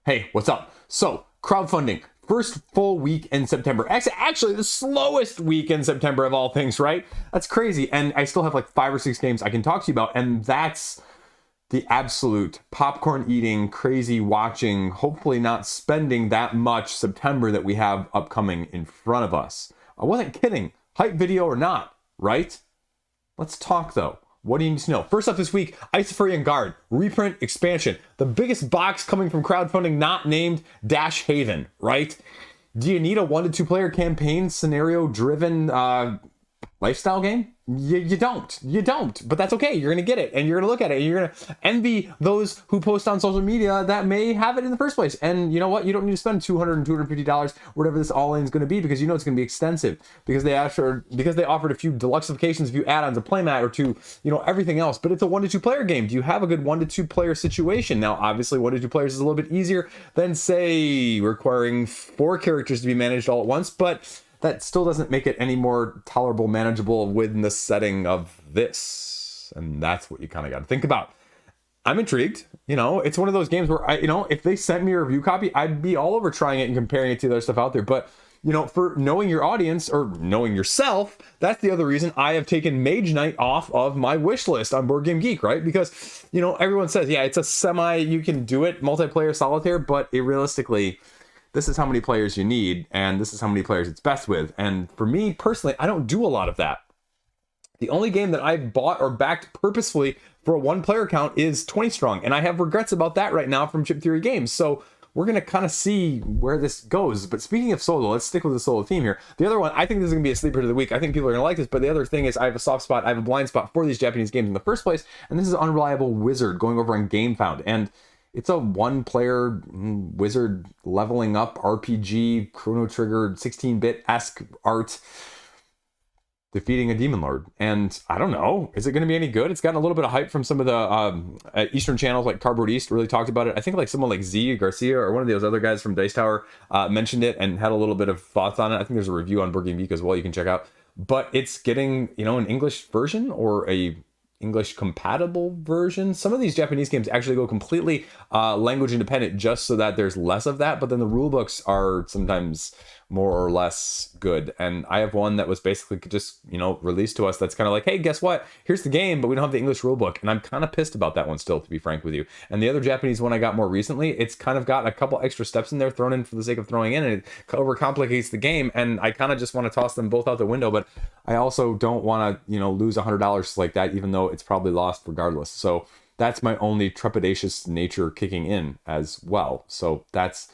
Hey, what's up? So, crowdfunding, first full week in September. Actually, the slowest week in September of all things, right? That's crazy. And I still have like 5 or 6 games I can talk to you about. And that's the absolute popcorn eating, crazy watching, hopefully not spending that much September that we have upcoming in front of us. I wasn't kidding. Hype video or not, right? Let's talk though. What do you need to know? First up this week, Isofarian Guard, reprint expansion. The biggest box coming from crowdfunding not named Dash Haven, right? Do you need a 1 to 2 player campaign scenario driven lifestyle game? You don't, but that's okay. You're going to get it and you're going to look at it and you're going to envy those who post on social media that may have it in the first place. And you know what? You don't need to spend $200 and $250, whatever this all in is going to be, because you know it's going to be extensive, because they offered a few deluxifications, a few add-ons, a playmat or two, you know, everything else. But it's a 1 to 2 player game. Do you have a good 1 to 2 player situation? Now, obviously 1 to 2 players is a little bit easier than, say, requiring 4 characters to be managed all at once, but that still doesn't make it any more tolerable, manageable within the setting of this. And that's what you kind of got to think about. I'm intrigued. You know, it's one of those games where, if they sent me a review copy, I'd be all over trying it and comparing it to the other stuff out there. But, you know, for knowing your audience or knowing yourself, that's the other reason I have taken Mage Knight off of my wish list on Board Game Geek, right? Because, you know, everyone says, yeah, it's a you can do it, multiplayer solitaire, but realistically, this is how many players you need, and this is how many players it's best with. And for me personally, I don't do a lot of that. The only game that I've bought or backed purposefully for a 1 player count is 20 Strong, and I have regrets about that right now from Chip Theory Games. So we're going to kind of see where this goes. But speaking of solo, let's stick with the solo theme here. The other one, I think this is going to be a sleeper of the week. I think people are going to like this, but the other thing is I have a soft spot, I have a blind spot for these Japanese games in the first place, and this is Unreliable Wizard going over on GameFound. And it's a 1 player wizard leveling up RPG, Chrono Trigger, 16-bit-esque art, defeating a demon lord. And I don't know, is it going to be any good? It's gotten a little bit of hype from some of the Eastern channels, like Cardboard East really talked about it. I think like someone like Z Garcia or one of those other guys from Dice Tower mentioned it and had a little bit of thoughts on it. I think there's a review on Board Game Geek as well you can check out. But it's getting, an English version or a English compatible version. Some of these Japanese games actually go completely language independent just so that there's less of that, but then the rule books are sometimes more or less good. And I have one that was basically just, released to us that's kind of like, hey, guess what? Here's the game, but we don't have the English rule book. And I'm kind of pissed about that one still, to be frank with you. And the other Japanese one I got more recently, it's kind of got a couple extra steps in there thrown in for the sake of throwing in, and it overcomplicates the game. And I kind of just want to toss them both out the window, but I also don't want to, lose $100 like that, even though it's probably lost regardless. So that's my only trepidatious nature kicking in as well. So that's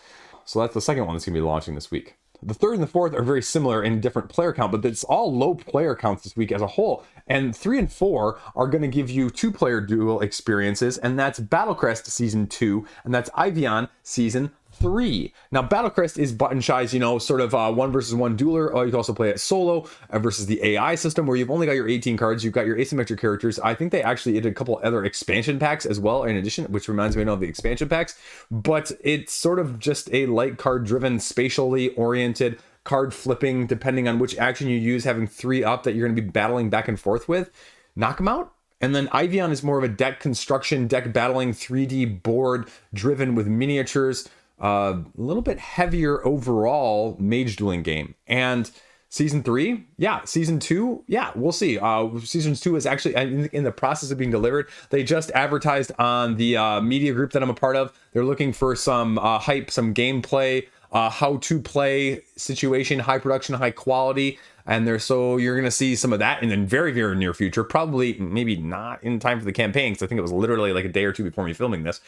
the second one that's going to be launching this week. The third and the fourth are very similar in different player count, but it's all low player counts this week as a whole. And 3 and 4 are going to give you 2-player duel experiences, and that's Battlecrest Season 2, and that's Ivion Season 3. Now, Battlecrest is button shy's, sort of 1 versus 1 dueler. You can also play it solo versus the AI system, where you've only got your 18 cards. You've got your asymmetric characters. I think they actually did a couple other expansion packs as well, in addition, which reminds me of the expansion packs. But it's sort of just a light card-driven, spatially oriented card flipping, depending on which action you use, having 3 up that you're going to be battling back and forth with. Knock them out. And then Ivion is more of a deck construction, deck battling, 3D board driven with miniatures. A little bit heavier overall mage dueling game. And season 3, season 2, we'll see. Season 2 is actually in the process of being delivered. They just advertised on the media group that I'm a part of. They're looking for some hype, some gameplay, how to play situation, high production, high quality. And you're going to see some of that in the very, very near future. Probably, maybe not in time for the campaign, because I think it was literally like a day or two before me filming this.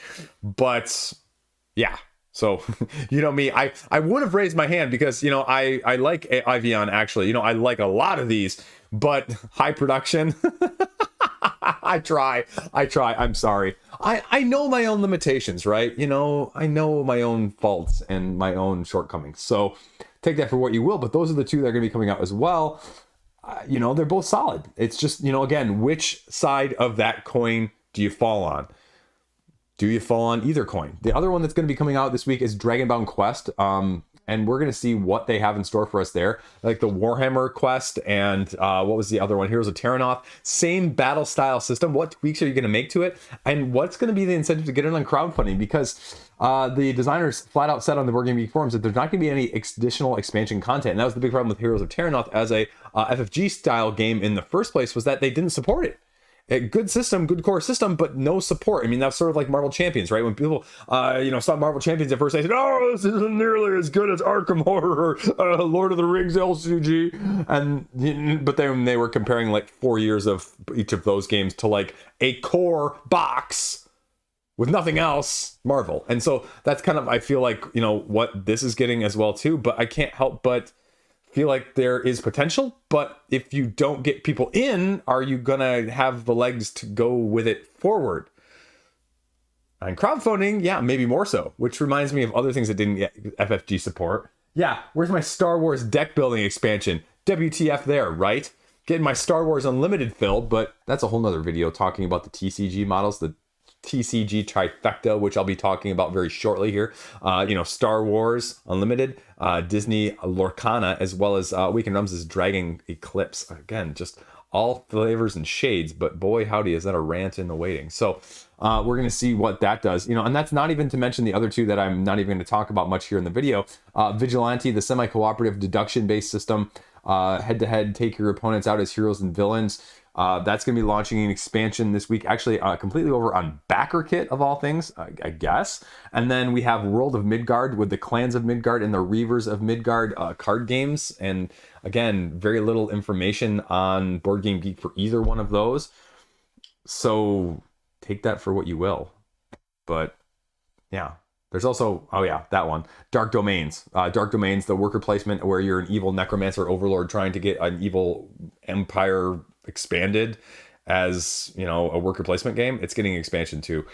But yeah. So, me, I would have raised my hand because, I like Ivion, actually. I like a lot of these, but high production, I try. I'm sorry. I know my own limitations, right? I know my own faults and my own shortcomings. So take that for what you will. But those are the 2 that are going to be coming out as well. They're both solid. It's just, again, which side of that coin do you fall on? Do you fall on either coin? The other one that's going to be coming out this week is Dragonbond Quest. and we're going to see what they have in store for us there. Like the Warhammer quest and what was the other one? Heroes of Terranoth. Same battle style system. What tweaks are you going to make to it? And what's going to be the incentive to get it on crowdfunding? Because the designers flat out said on the Board Game Geek forums that there's not going to be any additional expansion content. And that was the big problem with Heroes of Terranoth as a FFG style game in the first place, was that they didn't support it. A good system, good core system, but no support. I mean, that's sort of like Marvel Champions, right? When people, saw Marvel Champions at first, they said, "Oh, this isn't nearly as good as Arkham Horror or Lord of the Rings LCG," but then they were comparing like 4 years of each of those games to like a core box with nothing else, Marvel. And so that's kind of, I feel like, what this is getting as well too. But I can't help but feel like there is potential, but if you don't get people in, are you gonna have the legs to go with it forward? And crowdfunding, yeah, maybe more so, which reminds me of other things that didn't get FFG support. Yeah, where's my Star Wars deck building expansion? WTF there, right? Getting my Star Wars Unlimited filled, but that's a whole nother video talking about the TCG models, the TCG trifecta, which I'll be talking about very shortly here. Star Wars Unlimited, Disney Lorcana, as well as Weekend Realms' Dragon Eclipse. Again, just all flavors and shades, but boy howdy, is that a rant in the waiting. So we're going to see what that does, and that's not even to mention the other two that I'm not even going to talk about much here in the video. Vigilante, the semi-cooperative deduction-based system, head-to-head, take your opponents out as heroes and villains. That's going to be launching an expansion this week, actually completely over on Backer Kit of all things, I guess. And then we have World of Midgard with the Clans of Midgard and the Reavers of Midgard card games. And again, very little information on Board Game Geek for either one of those. So take that for what you will. But yeah. There's also, that one, Dark Domains. Dark Domains, the worker placement where you're an evil necromancer overlord trying to get an evil empire expanded as, a worker placement game. It's getting expansion too.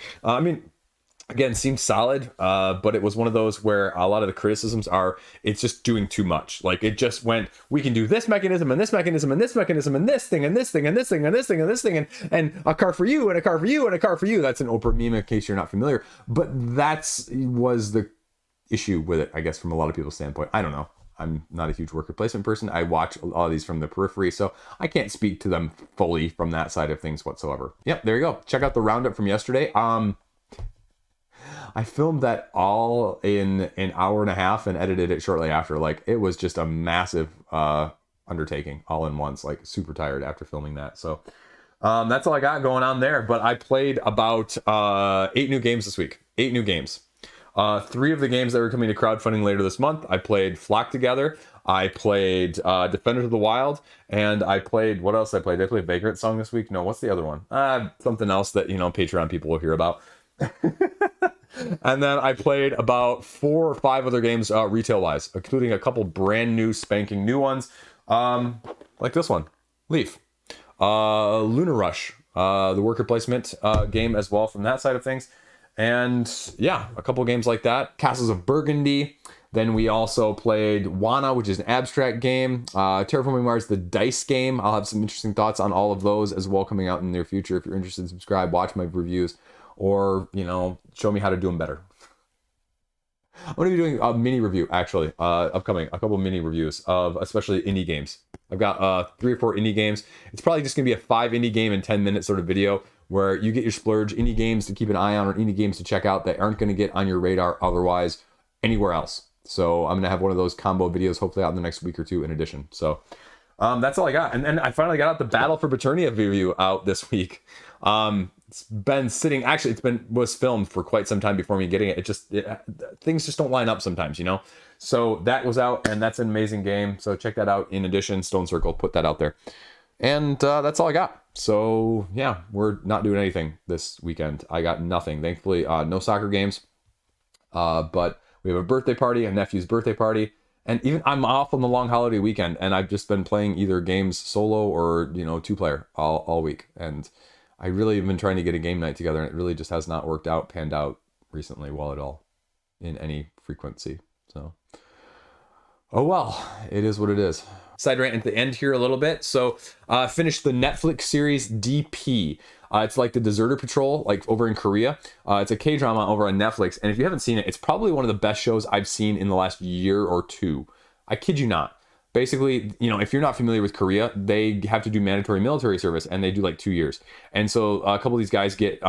Again, seems solid, but it was one of those where a lot of the criticisms are, it's just doing too much. Like it just went, we can do this mechanism and this mechanism and this mechanism and this thing and this thing and this thing and this thing and this thing and a card for you and a card for you and a card for you. That's an Oprah meme in case you're not familiar. But was the issue with it, I guess, from a lot of people's standpoint. I don't know. I'm not a huge worker placement person. I watch a lot of these from the periphery, so I can't speak to them fully from that side of things whatsoever. Yep, there you go. Check out the roundup from yesterday. I filmed that all in an hour and a half and edited it shortly after. Like, it was just a massive undertaking all in once. Like, super tired after filming that. So that's all I got going on there. But I played about 8 new games this week. 8 new games. 3 of the games that are coming to crowdfunding later this month. I played Flock Together. I played Defenders of the Wild. And I played, what else I played? Did I play Vagrant Song this week? No, what's the other one? Something else that, Patreon people will hear about. And then I played about 4 or 5 other games retail-wise, including a couple brand new, spanking new ones, like this one, Leaf. Lunar Rush, the worker placement game as well from that side of things. And yeah, a couple games like that. Castles of Burgundy. Then we also played Wana, which is an abstract game. Terraforming Mars, the dice game. I'll have some interesting thoughts on all of those as well coming out in the near future. If you're interested, subscribe, watch my reviews, or, show me how to do them better. I'm going to be doing a mini review, actually, upcoming. A couple mini reviews of especially indie games. I've got 3 or 4 indie games. It's probably just going to be a 5 indie game and 10-minute sort of video where you get your splurge indie games to keep an eye on or indie games to check out that aren't going to get on your radar otherwise anywhere else. So I'm going to have one of those combo videos hopefully out in the next week or 2 in addition. So that's all I got. And then I finally got out the Battle for Britannia review out this week. It's been sitting, actually was filmed for quite some time before me getting it. Things just don't line up sometimes, So that was out, and that's an amazing game. So check that out. In addition, Stone Circle, put that out there. And that's all I got. So yeah, we're not doing anything this weekend. I got nothing. Thankfully, no soccer games. But we have a birthday party, a nephew's birthday party. And even I'm off on the long holiday weekend, and I've just been playing either games solo or, 2-player all week. And I really have been trying to get a game night together, and it really just has not panned out recently well at all in any frequency. So, oh well, it is what it is. side rant at the end here a little bit. So finished the Netflix series DP. It's like the Deserter Patrol, like over in Korea. It's a K-drama over on Netflix. And if you haven't seen it, it's probably one of the best shows I've seen in the last year or two. I kid you not. Basically, you know, if you're not familiar with Korea, they have to do mandatory military service, and they do like 2 years. And so a couple of these guys get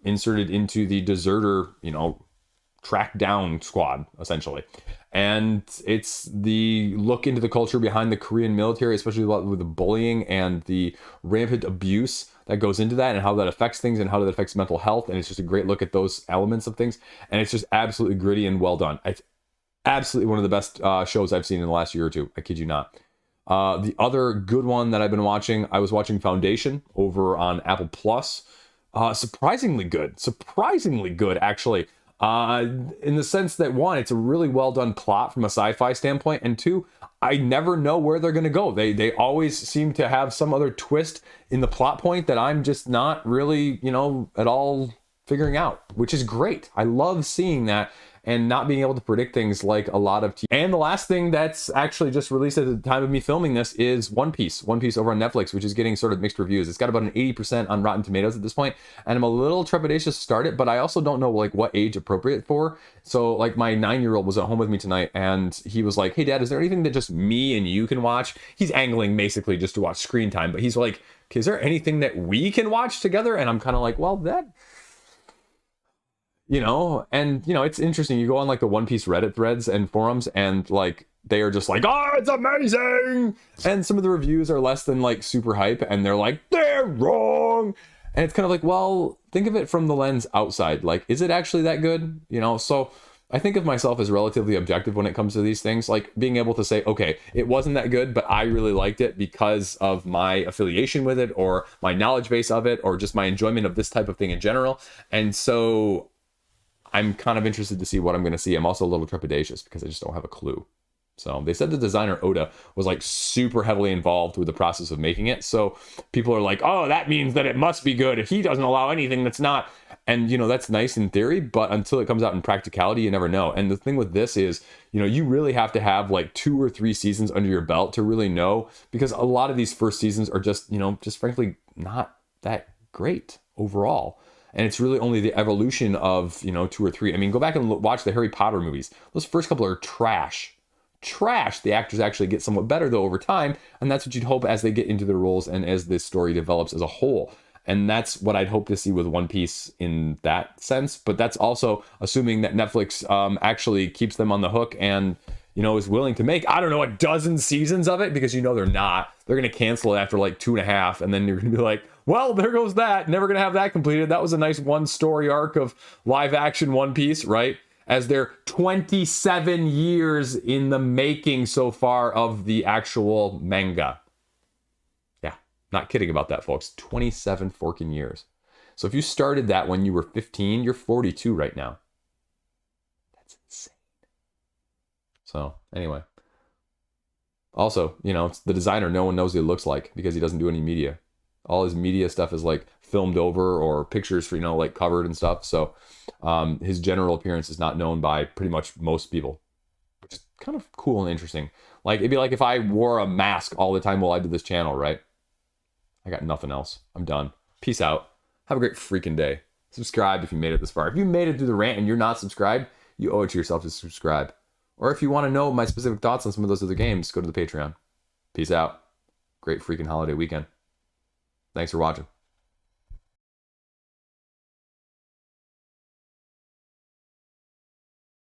inserted into the deserter, you know, track down squad, essentially. And it's the look into the culture behind the Korean military, especially with the bullying and the rampant abuse that goes into that, and how that affects things and how that affects mental health. And it's just a great look at those elements of things. And it's just absolutely gritty and well done. It's absolutely one of the best shows I've seen in the last year or two. I kid you not. The other good one that I've been watching, I was watching Foundation over on Apple Plus. Surprisingly good, actually. In the sense that, one, it's a really well done plot from a sci-fi standpoint, and two, I never know where they're going to go. They always seem to have some other twist in the plot point that I'm just not really, you know, at all figuring out, which is great. I love seeing that and not being able to predict things like a lot of And the last thing that's actually just released at the time of me filming this is One Piece over on Netflix, which is getting sort of mixed reviews. It's got about an 80% on Rotten Tomatoes at this point, and I'm a little trepidatious to start it, but I also don't know like what age appropriate for. So like my 9-year-old was at home with me tonight, and he was like, "Hey Dad, is there anything that just me and you can watch?" He's angling basically just to watch screen time, but he's like, "Is there anything that we can watch together?" And I'm kind of like, well, that... You know, and, you know, it's interesting. You go on like the One Piece Reddit threads and forums, and like they are just like, "Oh, it's amazing!" And some of the reviews are less than like super hype, and they're like, "They're wrong." And it's kind of like, well, think of it from the lens outside. Like, is it actually that good? You know, so I think of myself as relatively objective when it comes to these things, like being able to say, okay, it wasn't that good, but I really liked it because of my affiliation with it, or my knowledge base of it, or just my enjoyment of this type of thing in general. And so I'm kind of interested to see what I'm going to see. I'm also a little trepidatious because I just don't have a clue. So they said the designer Oda was like super heavily involved with the process of making it. So people are like, "Oh, that means that it must be good if he doesn't allow anything that's not." And, you know, that's nice in theory, but until it comes out in practicality, you never know. And the thing with this is, you know, you really have to have like 2 or 3 seasons under your belt to really know, because a lot of these first seasons are just, you know, just frankly not that great overall. And it's really only the evolution of, you know, 2 or 3. I mean, go back and watch the Harry Potter movies. Those first couple are trash. The actors actually get somewhat better, though, over time. And that's what you'd hope as they get into their roles and as this story develops as a whole. And that's what I'd hope to see with One Piece in that sense. But that's also assuming that Netflix actually keeps them on the hook and, you know, is willing to make, I don't know, a dozen seasons of it, because, you know, they're not. They're going to cancel it after like 2.5. And then you're going to be like, well, there goes that. Never going to have that completed. That was a nice 1-story arc of live action One Piece, right? As they're 27 years in the making so far of the actual manga. Yeah, not kidding about that, folks. 27 forking years. So if you started that when you were 15, you're 42 right now. That's insane. So anyway. Also, you know, it's the designer, no one knows what he looks like because he doesn't do any media. All his media stuff is like filmed over, or pictures for, you know, like covered and stuff. So his general appearance is not known by pretty much most people, which is kind of cool and interesting. Like, it'd be like if I wore a mask all the time while I did this channel, right? I got nothing else. I'm done. Peace out. Have a great freaking day. Subscribe if you made it this far. If you made it through the rant and you're not subscribed, you owe it to yourself to subscribe. Or if you want to know my specific thoughts on some of those other games, go to the Patreon. Peace out. Great freaking holiday weekend. Thanks for watching.